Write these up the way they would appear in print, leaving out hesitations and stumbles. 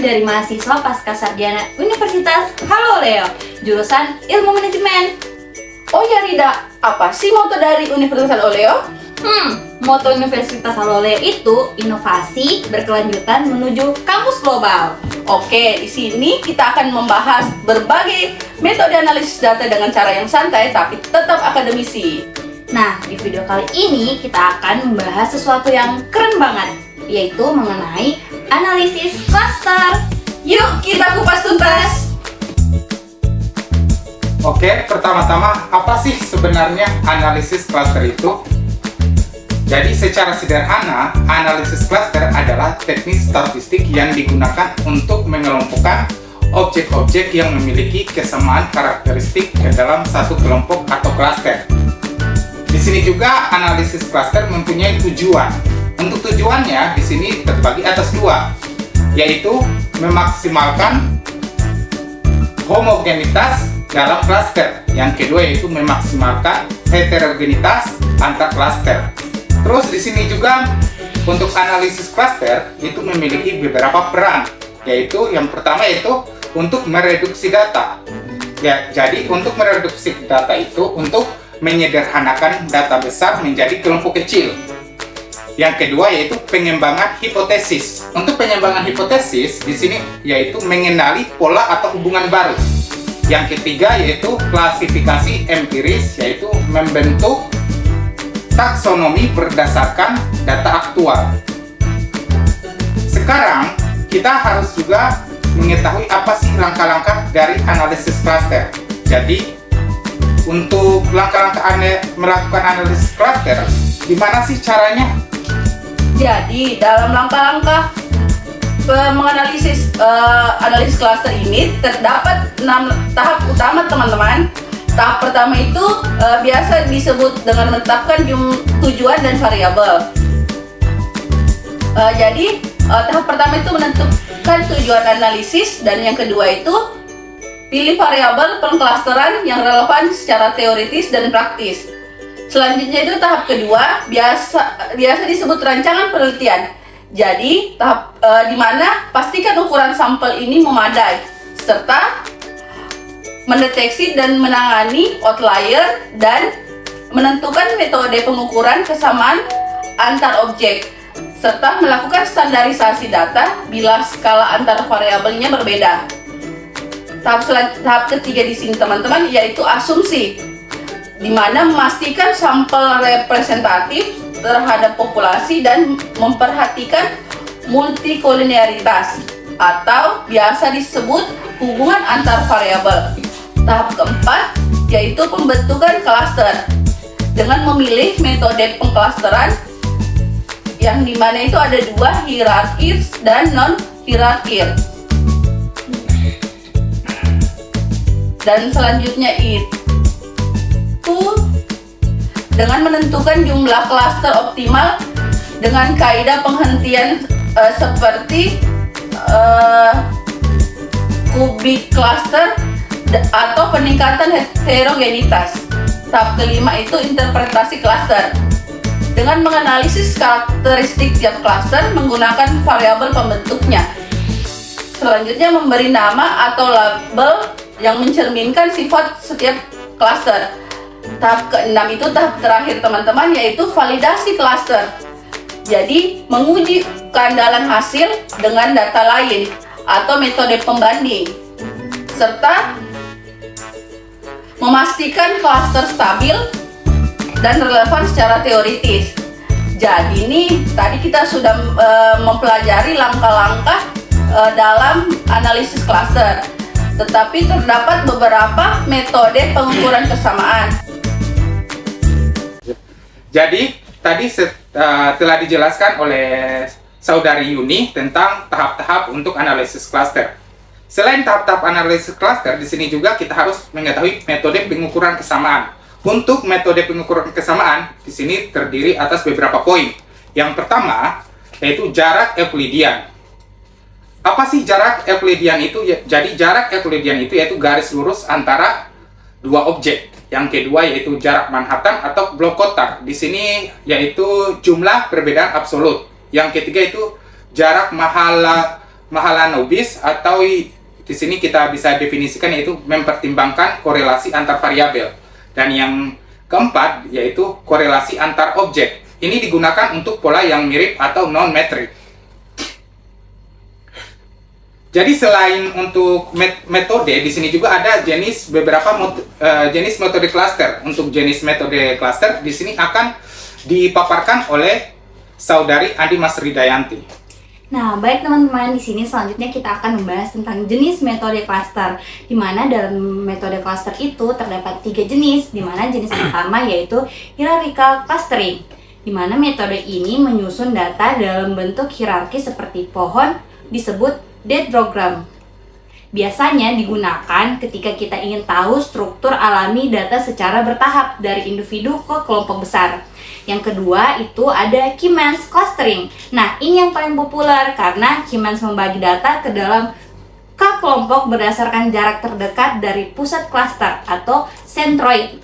dari mahasiswa Pascasarjana Universitas Haloleo, jurusan Ilmu Manajemen. Oh ya Rida, apa sih moto dari Universitas Haloleo? Moto Universitas Haloleo itu inovasi berkelanjutan menuju kampus global. Oke, di sini kita akan membahas berbagai metode analisis data dengan cara yang santai tapi tetap akademisi. Nah, di video kali ini kita akan membahas sesuatu yang keren banget, yaitu mengenai analisis cluster. Yuk kita kupas tuntas. Oke, pertama-tama apa sih sebenarnya analisis cluster itu? Jadi secara sederhana, analisis cluster adalah teknik statistik yang digunakan untuk mengelompokkan objek-objek yang memiliki kesamaan karakteristik ke dalam satu kelompok atau cluster. Di sini juga analisis cluster mempunyai tujuan. Untuk tujuannya di sini terbagi atas dua, yaitu memaksimalkan homogenitas dalam cluster. Yang kedua yaitu memaksimalkan heterogenitas antar cluster. Terus di sini juga untuk analisis cluster itu memiliki beberapa peran, yaitu yang pertama yaitu untuk mereduksi data. Ya, jadi untuk mereduksi data itu untuk menyederhanakan data besar menjadi kelompok kecil. Yang kedua yaitu pengembangan hipotesis. Untuk pengembangan hipotesis di sini yaitu mengenali pola atau hubungan baru. Yang ketiga yaitu klasifikasi empiris, yaitu membentuk taksonomi berdasarkan data aktual. Sekarang kita harus juga mengetahui apa sih langkah-langkah dari analisis cluster. Jadi untuk langkah-langkah melakukan analisis cluster, gimana sih caranya? Jadi dalam langkah-langkah menganalisis analisis cluster ini terdapat 6 tahap utama teman-teman. Tahap pertama itu biasa disebut dengan menetapkan tujuan dan variabel. Jadi tahap pertama itu menentukan tujuan analisis, dan yang kedua itu pilih variabel pengklasteran yang relevan secara teoritis dan praktis. Selanjutnya itu tahap kedua biasa disebut rancangan penelitian. Jadi tahap di mana pastikan ukuran sampel ini memadai serta mendeteksi dan menangani outlier dan menentukan metode pengukuran kesamaan antar objek serta melakukan standarisasi data bila skala antar variabelnya berbeda. Tahap ketiga di sini teman-teman yaitu asumsi, di mana memastikan sampel representatif terhadap populasi dan memperhatikan multikolinearitas atau biasa disebut hubungan antar variabel. Tahap keempat yaitu pembentukan cluster dengan memilih metode pengklasteran yang dimana itu ada dua, hierarkis dan non hierarkis. Dan selanjutnya itu dengan menentukan jumlah cluster optimal dengan kaidah penghentian seperti kubik cluster atau peningkatan heterogenitas. Tahap kelima itu interpretasi cluster dengan menganalisis karakteristik tiap cluster menggunakan variabel pembentuknya. Selanjutnya memberi nama atau label yang mencerminkan sifat setiap cluster. Tahap keenam itu tahap terakhir teman-teman, yaitu validasi cluster. Jadi menguji keandalan hasil dengan data lain atau metode pembanding serta memastikan cluster stabil dan relevan secara teoritis. Jadi ini tadi kita sudah mempelajari langkah-langkah dalam analisis cluster. Tetapi terdapat beberapa metode pengukuran kesamaan. Jadi tadi telah dijelaskan oleh Saudari Yuni tentang tahap-tahap untuk analisis cluster. Selain tahap-tahap analisis cluster, di sini juga kita harus mengetahui metode pengukuran kesamaan. Untuk metode pengukuran kesamaan, di sini terdiri atas beberapa poin. Yang pertama yaitu jarak Euclidean. Apa sih jarak Euclidean itu? Jadi jarak Euclidean itu yaitu garis lurus antara dua objek. Yang kedua yaitu jarak Manhattan atau blok kotak. Di sini yaitu jumlah perbedaan absolut. Yang ketiga itu jarak Mahalanobis, atau di sini kita bisa definisikan yaitu mempertimbangkan korelasi antar variabel. Dan yang keempat yaitu korelasi antar objek. Ini digunakan untuk pola yang mirip atau non-metrik. Jadi selain untuk metode, di sini juga ada beberapa jenis metode cluster. Untuk jenis metode cluster di sini akan dipaparkan oleh Saudari Andi Mas Ridayanti. Nah, baik teman-teman, di sini selanjutnya kita akan membahas tentang jenis metode cluster. Di mana dalam metode cluster itu terdapat 3 jenis, di mana jenis pertama yaitu hierarchical clustering. Di mana metode ini menyusun data dalam bentuk hierarki seperti pohon, disebut dendrogram. Biasanya digunakan ketika kita ingin tahu struktur alami data secara bertahap dari individu ke kelompok besar. Yang kedua itu ada Keyman's clustering. Nah, ini yang paling populer karena Keyman's membagi data ke dalam kelompok berdasarkan jarak terdekat dari pusat cluster atau centroid.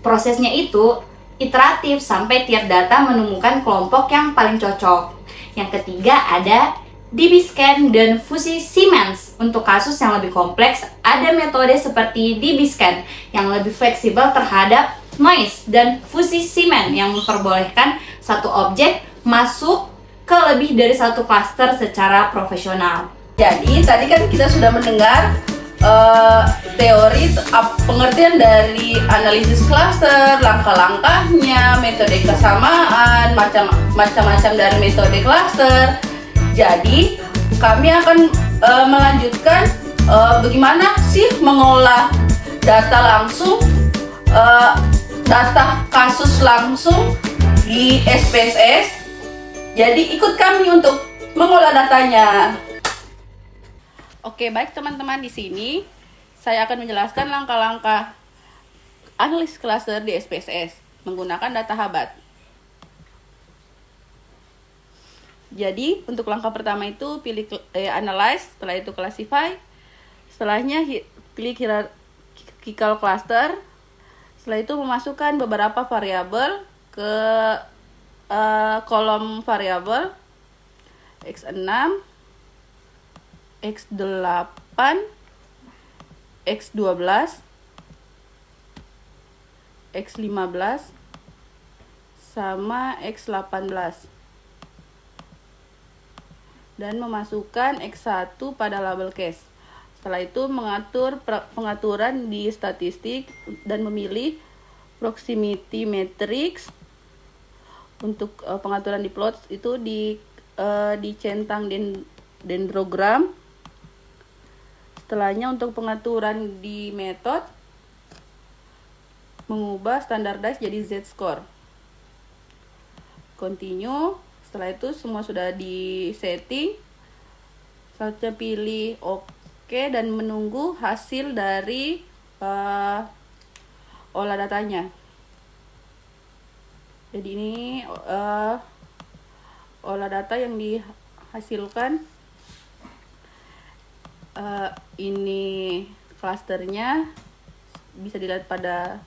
Prosesnya itu iteratif sampai tiap data menemukan kelompok yang paling cocok. Yang ketiga ada DB-scan dan fusi Siemens. Untuk kasus yang lebih kompleks, ada metode seperti DB-scan yang lebih fleksibel terhadap noise dan fusi Siemens yang memperbolehkan satu objek masuk ke lebih dari satu cluster secara profesional. Jadi tadi kan kita sudah mendengar teori pengertian dari analisis cluster, langkah-langkahnya, metode kesamaan, macam-macam dari metode cluster. Jadi kami akan melanjutkan bagaimana sih mengolah data langsung, data kasus langsung di SPSS. Jadi ikut kami untuk mengolah datanya. Oke, baik teman-teman, di sini saya akan menjelaskan langkah-langkah analisis cluster di SPSS menggunakan data Habat. Jadi untuk langkah pertama itu pilih analyze, setelah itu classify, setelahnya klik hierarchical cluster, setelah itu memasukkan beberapa variabel ke kolom variabel X6, X8, X12, X15, sama X18. Dan memasukkan X1 pada label case. Setelah itu mengatur pengaturan di statistik dan memilih proximity matrix. Untuk pengaturan di plots itu dicentang dendrogram. Setelahnya untuk pengaturan di method mengubah standardized jadi z-score. Continue. Setelah itu semua sudah di setting. Selanjutnya pilih OK dan menunggu hasil dari olah datanya. Jadi ini olah data yang dihasilkan. Ini klasternya bisa dilihat pada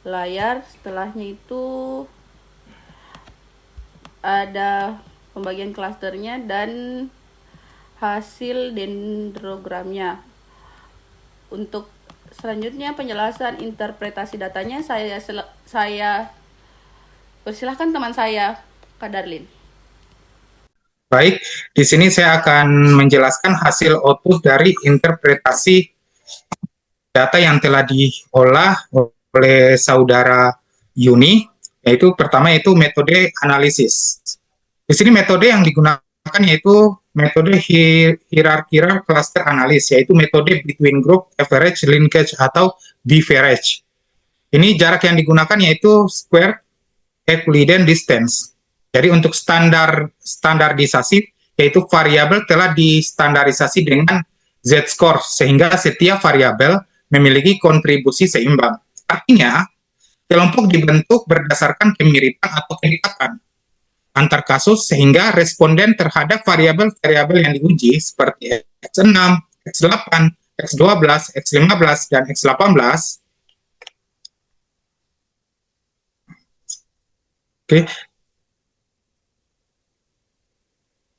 layar. Setelahnya itu ada pembagian klasternya dan hasil dendrogramnya. Untuk selanjutnya penjelasan interpretasi datanya saya persilahkan teman saya, Kak Darlin. Baik, di sini saya akan menjelaskan hasil output dari interpretasi data yang telah diolah oleh saudara Yuni, yaitu pertama yaitu metode analisis. Di sini metode yang digunakan yaitu metode hierarchical cluster analysis, yaitu metode between group average linkage atau BAVERAGE. Ini jarak yang digunakan yaitu square Euclidean distance. Jadi untuk standarisasi yaitu variabel telah distandarisasi dengan z-score sehingga setiap variabel memiliki kontribusi seimbang. Artinya kelompok dibentuk berdasarkan kemiripan atau kedekatan antar kasus sehingga responden terhadap variabel-variabel yang diuji seperti X6, X8, X12, X15, dan X18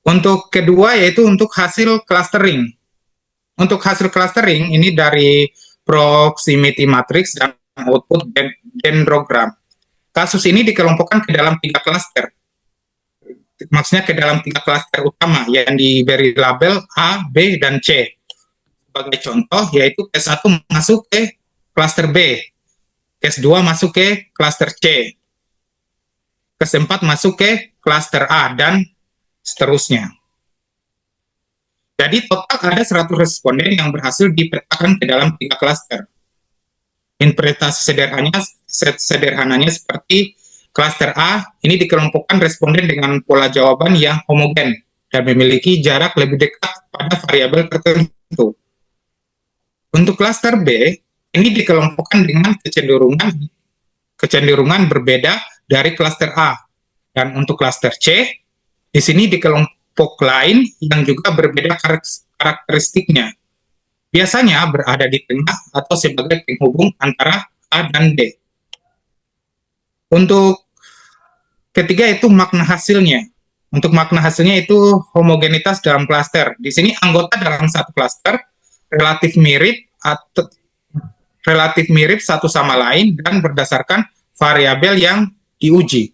Untuk kedua yaitu untuk hasil clustering. Untuk hasil clustering ini dari proximity matrix dan output dendrogram. Kasus ini dikelompokkan ke dalam 3 klaster. Maksudnya ke dalam 3 klaster utama yang diberi label A, B, dan C. Sebagai contoh yaitu case 1 masuk ke klaster B, case 2 masuk ke klaster C, case 4 masuk ke klaster A, dan seterusnya. Jadi total ada 100 responden yang berhasil dipetakan ke dalam 3 klaster. Interpretasi sederhananya seperti klaster A ini dikelompokkan responden dengan pola jawaban yang homogen dan memiliki jarak lebih dekat pada variabel tertentu. Untuk klaster B ini dikelompokkan dengan kecenderungan berbeda dari klaster A. Dan untuk klaster C di sini dikelompok lain yang juga berbeda karakteristiknya. Biasanya berada di tengah atau sebagai penghubung antara A dan B. Untuk ketiga itu makna hasilnya. Untuk makna hasilnya itu homogenitas dalam klaster. Di sini anggota dalam satu klaster relatif mirip satu sama lain dan berdasarkan variabel yang diuji.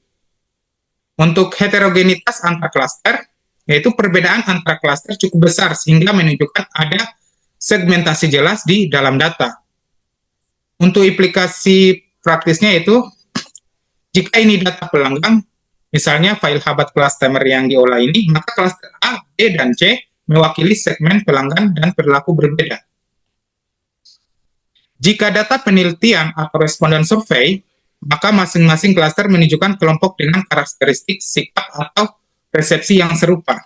Untuk heterogenitas antar klaster, yaitu perbedaan antar klaster cukup besar sehingga menunjukkan ada segmentasi jelas di dalam data. Untuk implikasi praktisnya itu, jika ini data pelanggan, misalnya file Habat cluster yang diolah ini, maka klaster A, B, dan C mewakili segmen pelanggan dan perilaku berbeda. Jika data penelitian atau responden survei, maka masing-masing klaster menunjukkan kelompok dengan karakteristik sikap atau persepsi yang serupa.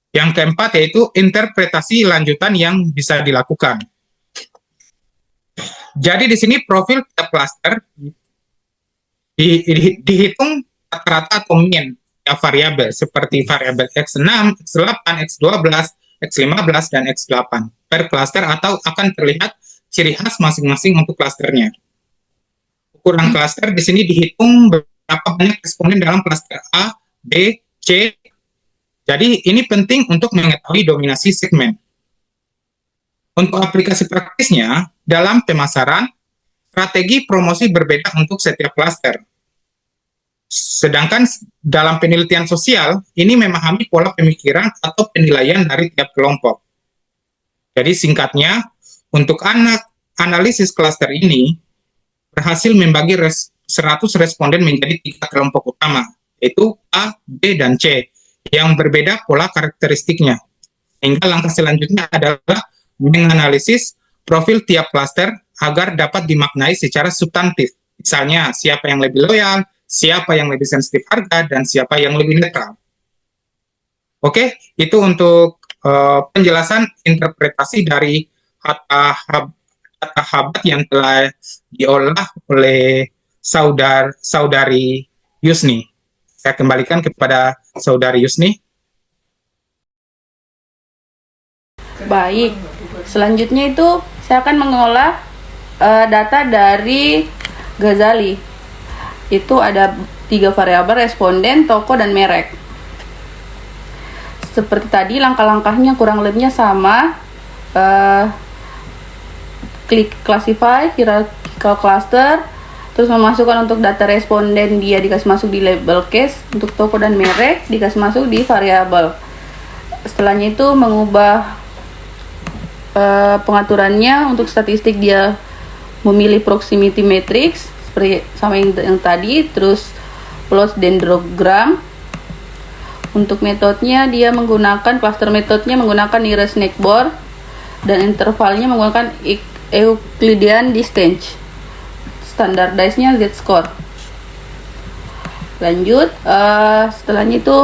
Yang keempat yaitu interpretasi lanjutan yang bisa dilakukan. Jadi di sini profil tiap klaster dihitung rata-rata atau mean variabel seperti variabel X6, X8, X12, X15, dan X8 per klaster atau akan terlihat ciri khas masing-masing untuk klasternya. Ukuran klaster di sini dihitung berapa banyak responden dalam klaster A, B, C. Jadi ini penting untuk mengetahui dominasi segmen. Untuk aplikasi praktisnya, dalam pemasaran, strategi promosi berbeda untuk setiap klaster. Sedangkan dalam penelitian sosial, ini memahami pola pemikiran atau penilaian dari tiap kelompok. Jadi singkatnya, untuk analisis klaster ini, berhasil membagi 100 responden menjadi 3 kelompok utama, yaitu A, B, dan C, yang berbeda pola karakteristiknya. Hingga langkah selanjutnya adalah menganalisis profil tiap klaster agar dapat dimaknai secara substantif. Misalnya, siapa yang lebih loyal, siapa yang lebih sensitif harga, dan siapa yang lebih netral. Oke, itu untuk penjelasan interpretasi dari data Habat yang telah diolah oleh saudari Yusni. Saya kembalikan kepada saudari Yusni. Baik, selanjutnya itu saya akan mengolah data dari Ghazali. Itu ada 3 variabel, responden, toko, dan merek. Seperti tadi, langkah-langkahnya kurang lebihnya sama. Klik classify, hierarchical cluster, terus memasukkan untuk data responden dia dikasih masuk di label case, untuk toko dan merek dikasih masuk di variabel. Setelahnya itu mengubah pengaturannya. Untuk statistik dia memilih proximity matrix seperti sama yang tadi, terus plot dendrogram. Untuk metodenya dia menggunakan cluster metodenya menggunakan nearest neighbor dan intervalnya menggunakan Euclidean distance. Standardized-nya z-score. Lanjut, setelahnya itu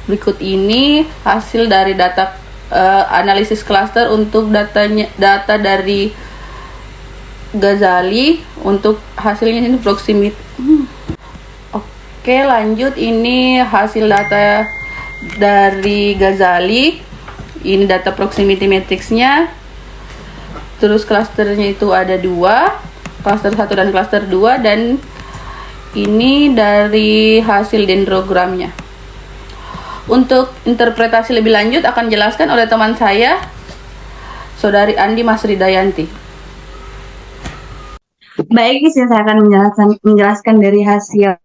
berikut ini hasil dari data analisis cluster untuk data dari Ghazali. Untuk hasilnya ini proximity. Oke, lanjut, ini hasil data dari Ghazali. Ini data proximity matrix-nya. Terus klasternya itu ada 2, klaster 1 dan klaster 2, dan Ini dari hasil dendrogramnya. Untuk interpretasi lebih lanjut akan dijelaskan oleh teman saya, Saudari Andi Masridayanti. Baik, di sini saya akan menjelaskan dari hasil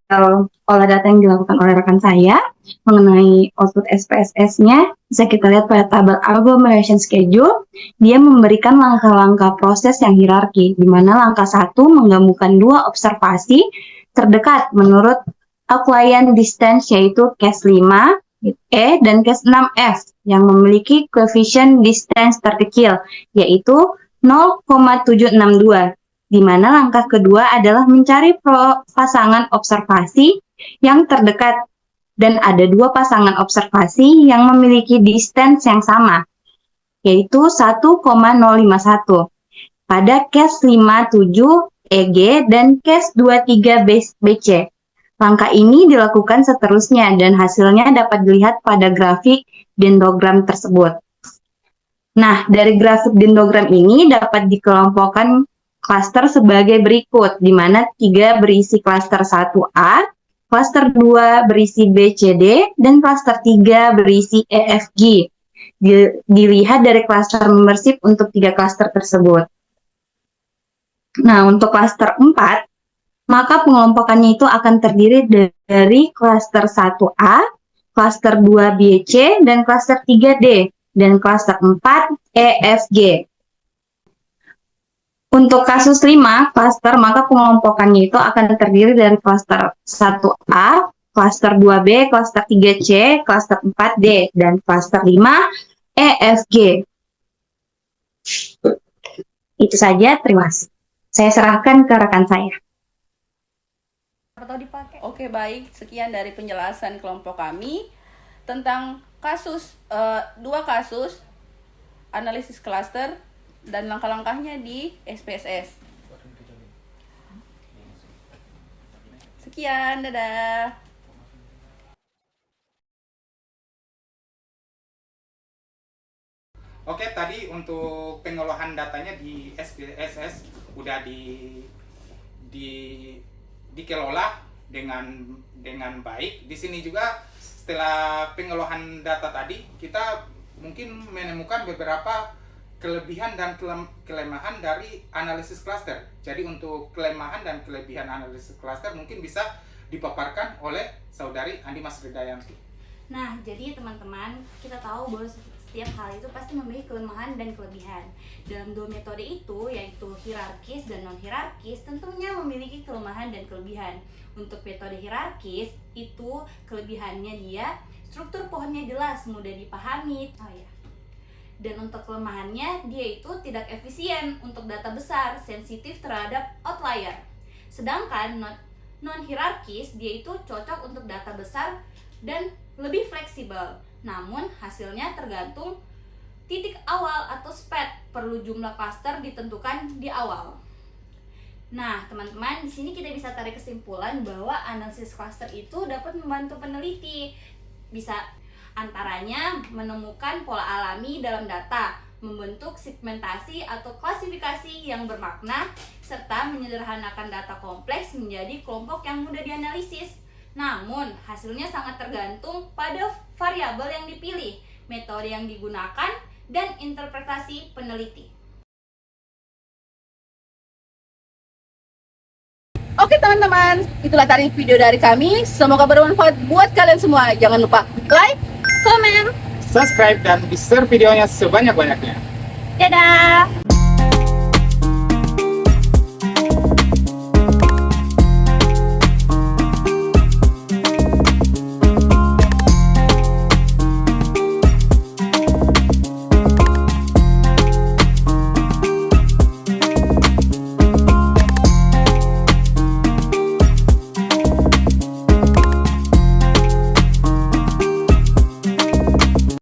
olah data yang dilakukan oleh rekan saya mengenai output SPSS-nya. Bisa kita lihat pada tabel agglomeration schedule, dia memberikan langkah-langkah proses yang hierarki, di mana langkah 1 menggabungkan dua observasi terdekat menurut outlier distance, yaitu case 5 E dan case 6F yang memiliki coefficient distance terkecil, yaitu 0,762. Di mana langkah kedua adalah mencari pasangan observasi yang terdekat, dan ada dua pasangan observasi yang memiliki distance yang sama, yaitu 1,051 pada case 57 EG dan case 23 BC. Langkah ini dilakukan seterusnya dan hasilnya dapat dilihat pada grafik dendrogram tersebut. Nah, dari grafik dendrogram ini dapat dikelompokkan klaster sebagai berikut, di mana 3 berisi klaster 1A, klaster 2 berisi BCD, dan klaster 3 berisi EFG. Dilihat dari klaster membership untuk 3 klaster tersebut. Nah, untuk klaster 4, maka pengelompokannya itu akan terdiri dari klaster 1A, klaster 2 BC, dan klaster 3D, dan klaster 4 EFG. Untuk kasus 5 klaster, maka pengelompokannya itu akan terdiri dari klaster 1A, klaster 2B, klaster 3C, klaster 4D, dan klaster 5 EFG. Itu saja, terima kasih. Saya serahkan ke rekan saya. Oke, baik. Sekian dari penjelasan kelompok kami tentang dua kasus analisis klaster dan langkah-langkahnya di SPSS. Sekian, dadah. Oke, tadi untuk pengolahan datanya di SPSS udah dikelola dengan baik. Di sini juga setelah pengolahan data tadi, kita mungkin menemukan beberapa kelebihan dan kelemahan dari analisis cluster. Jadi untuk kelemahan dan kelebihan analisis cluster mungkin bisa dipaparkan oleh Saudari Andi Masridayanti. Nah, jadi teman-teman, kita tahu bahwa setiap hal itu pasti memiliki kelemahan dan kelebihan. Dalam dua metode itu, yaitu hierarkis dan non-hierarkis, tentunya memiliki kelemahan dan kelebihan. Untuk metode hierarkis, itu kelebihannya dia struktur pohonnya jelas, mudah dipahami. Dan untuk kelemahannya, dia itu tidak efisien untuk data besar, sensitif terhadap outlier. Sedangkan non-hierarkis, dia itu cocok untuk data besar dan lebih fleksibel. Namun hasilnya tergantung titik awal atau SPAD, perlu jumlah klaster ditentukan di awal. Nah, teman-teman, di sini kita bisa tarik kesimpulan bahwa analisis klaster itu dapat membantu peneliti. Bisa antaranya menemukan pola alami dalam data, membentuk segmentasi atau klasifikasi yang bermakna, serta menyederhanakan data kompleks menjadi kelompok yang mudah dianalisis. Namun, hasilnya sangat tergantung pada variabel yang dipilih, metode yang digunakan, dan interpretasi peneliti. Oke teman-teman, itulah tadi video dari kami. Semoga bermanfaat buat kalian semua. Jangan lupa like, komen, Subscribe dan di-share videonya sebanyak-banyaknya. Dadah!